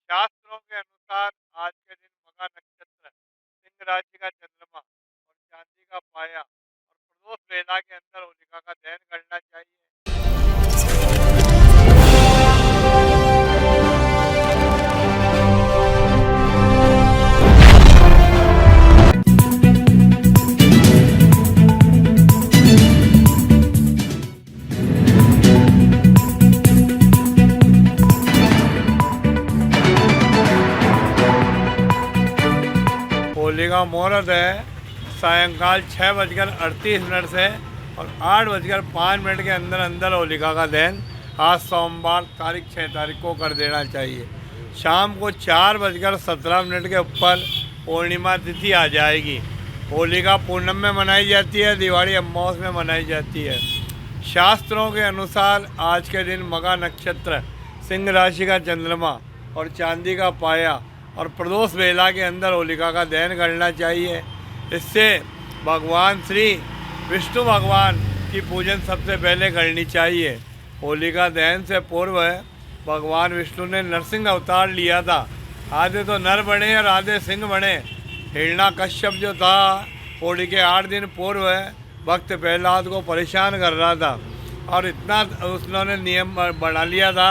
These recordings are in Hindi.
शास्त्रों के अनुसार आज के दिन मगा नक्षत्र, सिंह राशि का चंद्रमा और चांदी का पाया और प्रदोष वेला के अंदर होलिका का दहन करना चाहिए। होली का मुहूर्त है सायंकाल 6:38 से और 8:05 के अंदर अंदर होलिका का दहन आज सोमवार तारीख 6 तारीख को कर देना चाहिए। शाम को 4:17 के ऊपर पूर्णिमा तिथि आ जाएगी। होलिका पूनम में मनाई जाती है, दिवाली अमावस में मनाई जाती है। शास्त्रों के अनुसार आज के दिन मगा नक्षत्र, सिंह राशि का चंद्रमा और चांदी का पाया और प्रदोष वेला के अंदर होलिका का दहन करना चाहिए। इससे भगवान श्री विष्णु भगवान की पूजन सबसे पहले करनी चाहिए। होलिका दहन से पूर्व भगवान विष्णु ने नरसिंह अवतार लिया था। आधे तो नर बने और आधे सिंह बने। हिरण्यकश्यप जो था होली के 8 दिन पूर्व भक्त प्रहलाद को परेशान कर रहा था और इतना उसने नियम बना लिया था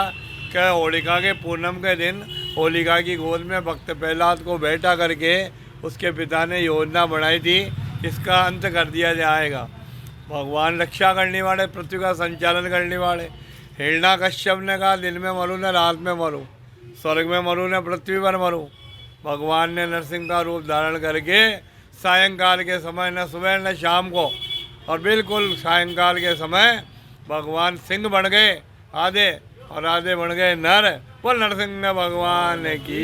कि होलिका के पूनम के दिन होलिका की गोद में भक्त प्रहलाद को बैठा करके उसके पिता ने योजना बनाई थी, इसका अंत कर दिया जाएगा। भगवान रक्षा करने वाले, पृथ्वी का संचालन करने वाले। हिरण्यकश्यप ने कहा दिन में मरूँ न रात में मरूँ, स्वर्ग में मरूँ न पृथ्वी पर मरूँ। भगवान ने नरसिंह का रूप धारण करके सायंकाल के समय, न सुबह न शाम को, और बिल्कुल सायंकाल के समय भगवान सिंह बन गए आधे और आधे बन गए नर। वो नरसिंह भगवान की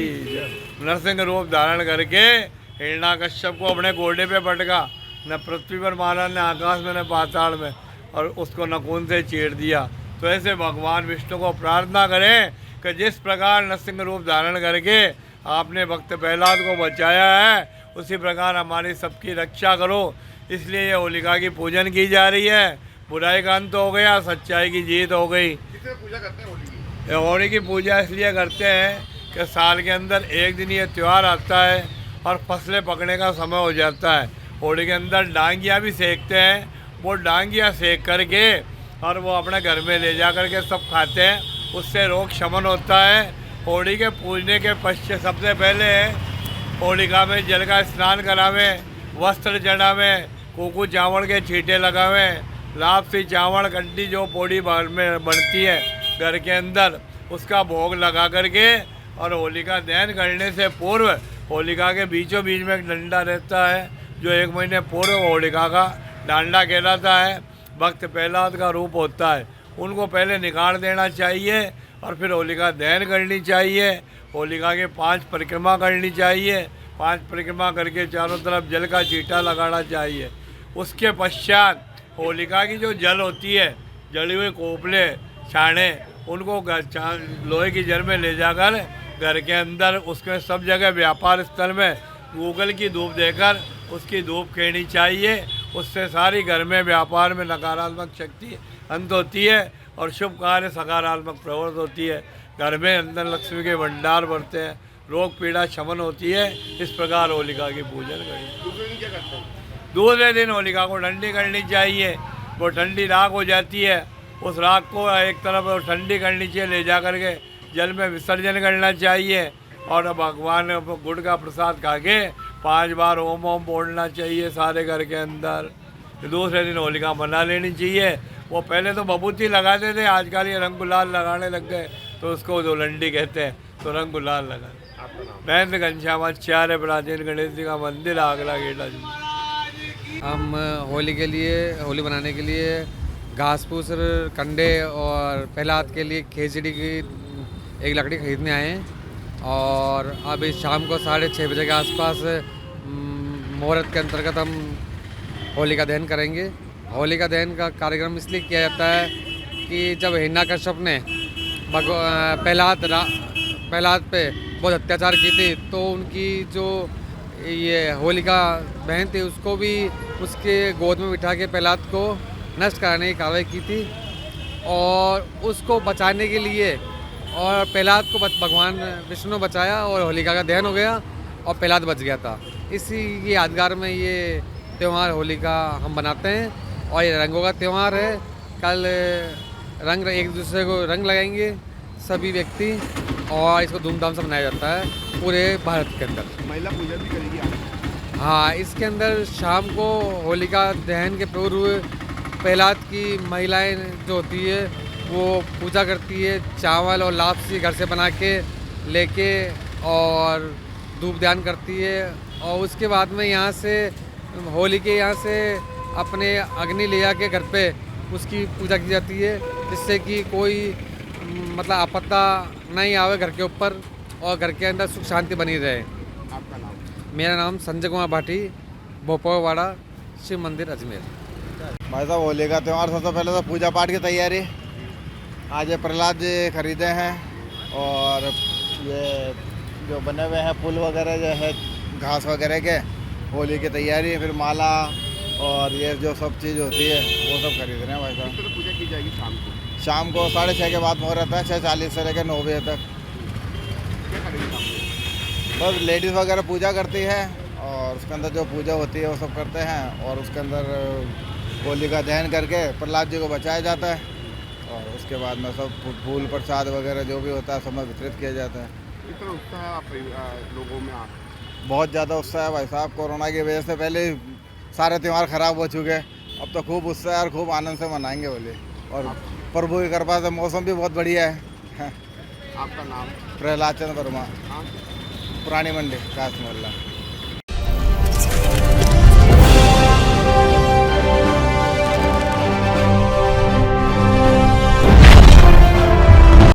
नरसिंह रूप धारण करके हिरण्यकश्यप को अपने घोड़े पे पटका, न पृथ्वी पर मारा, न आकाश में, न पाताल में, और उसको नखून से चीर दिया। तो ऐसे भगवान विष्णु को प्रार्थना करें कि जिस प्रकार नरसिंह रूप धारण करके आपने भक्त प्रहलाद को बचाया है, उसी प्रकार हमारी सबकी रक्षा करो। इसलिए ये होलिका की पूजन की जा रही है। बुराई का अंत हो गया, सच्चाई की जीत हो गई। पूजा करते हैं होली की? होली की पूजा इसलिए करते हैं कि साल के अंदर एक दिन ये त्यौहार आता है और फसलें पकने का समय हो जाता है। होली के अंदर डांगिया भी सेकते हैं। वो डांगिया सेक करके और वो अपने घर में ले जा करके सब खाते हैं, उससे रोग शमन होता है। होली के पूजने के पश्चात सबसे पहले होलिका में जल का स्नान करावें, वस्त्र चढ़ावें, कुकू चावल के छींटे लगावें, लापसी चावल कंडी जो पोड़ी बाहर में बनती है घर के अंदर, उसका भोग लगा करके और होलिका दहन करने से पूर्व होलिका के बीचों बीच में एक डंडा रहता है जो 1 महीने पूर्व होलिका का डांडा कहलाता है। भक्त प्रहलाद का रूप होता है, उनको पहले निकाल देना चाहिए और फिर होलिका दहन करनी चाहिए। होलिका के 5 परिक्रमा करनी चाहिए। 5 परिक्रमा करके चारों तरफ जल का छींटा लगाना चाहिए। उसके पश्चात होलिका की जो जल होती है, जली हुई कोपले छाने, उनको लोहे की जल में ले जाकर घर के अंदर उसके सब जगह व्यापार स्थल में गूगल की धूप देकर उसकी धूप खेनी चाहिए। उससे सारी घर में व्यापार में नकारात्मक शक्ति अंत होती है और शुभ कार्य सकारात्मक प्रवृत्ति होती है। घर में अंदर लक्ष्मी के भंडार बढ़ते हैं, रोग पीड़ा शमन होती है। इस प्रकार होलिका की पूजन करें। दूसरे दिन क्या करते हैं? दूसरे दिन होलिका को ठंडी करनी चाहिए। वो ठंडी राख हो जाती है, उस राख को एक तरफ ठंडी करनी चाहिए, ले जा करके जल में विसर्जन करना चाहिए और भगवान गुड़ का प्रसाद खा के 5 बार ओम ओम बोलना चाहिए सारे घर के अंदर। दूसरे दिन होलिका मना लेनी चाहिए। वो पहले तो बबूती लगाते थे, आजकल ये रंग गुलाल लगाने लग गए, तो उसको धुलंडी कहते हैं, तो रंग गुलाल लगा। महेंद्र घनश्यामाचार्य प्राचीन गणेश जी का मंदिर, आगरा गेटा जी। हम होली के लिए, होली बनाने के लिए घास फूस, कंडे और प्रहलाद के लिए खिचड़ी की एक लकड़ी खरीदने आए हैं और अभी शाम को 6:30 बजे के आसपास मुहूर्त के अंतर्गत हम होली का दहन करेंगे। होली का दहन का कार्यक्रम इसलिए किया जाता है कि जब हिरण्यकश्यप ने प्रहलाद पे बहुत अत्याचार की थी, तो उनकी जो ये होलिका बहन थी उसको भी उसके गोद में बिठा के प्रहलाद को नष्ट कराने की कार्रवाई की थी और उसको बचाने के लिए और प्रहलाद को भगवान विष्णु बचाया और होलिका का दहन हो गया और प्रहलाद बच गया था। इसी की यादगार में ये त्यौहार होली का हम बनाते हैं और ये रंगों का त्यौहार है। कल रंग एक दूसरे को रंग लगाएंगे सभी व्यक्ति और इसको धूमधाम से मनाया जाता है पूरे भारत के अंदर। महिला पूजा भी करेगी आप? हाँ, इसके अंदर शाम को होलिका दहन के पूर्व प्रहलाद की महिलाएं जो होती है वो पूजा करती है, चावल और लापसी घर से बना के लेके और धूपदान करती है और उसके बाद में यहाँ से होली के यहाँ से अपने अग्नि ले जाके घर पे उसकी पूजा की जाती है, जिससे कि कोई मतलब आपदा नहीं आवे घर के ऊपर और घर के अंदर सुख शांति बनी रहे। आपका नाम? मेरा नाम संजय कुमार भाटी, भोपालवाड़ा शिव मंदिर अजमेर। भाई साहब, होली का त्यौहार सबसे पहले तो पूजा पाठ की तैयारी। आज ये प्रहलाद जी खरीदे हैं और ये जो बने हुए हैं फूल वगैरह जो है घास वगैरह के, होली की तैयारी, फिर माला और ये जो सब चीज़ होती है वो सब खरीद रहे हैं भाई साहब। तो पूजा की जाएगी शाम को? शाम को 6:30 के बाद मुहूर्त रहता है, 6:40 से लेकर 9 बजे तक। क्या करेंगे शाम को? बस लेडीज़ वगैरह पूजा करती है और उसके अंदर जो पूजा होती है वो सब करते हैं और उसके अंदर होली का दहन करके प्रहलाद जी को बचाया जाता है और उसके बाद में सब फूल प्रसाद वगैरह जो भी होता है सब में वितरित किया जाता है। इतना उत्साह आप लोगों में आ? बहुत ज़्यादा उत्साह है भाई साहब। कोरोना की वजह से पहले सारे त्यौहार ख़राब हो चुके हैं, अब तो खूब उत्साह और खूब आनंद से मनाएंगे होली और प्रभु की कृपा से मौसम भी बहुत बढ़िया है। आपका नाम? प्रहलाद चंद्र वर्मा, हाँ, पुरानी मंडी, काश मोहल्ला।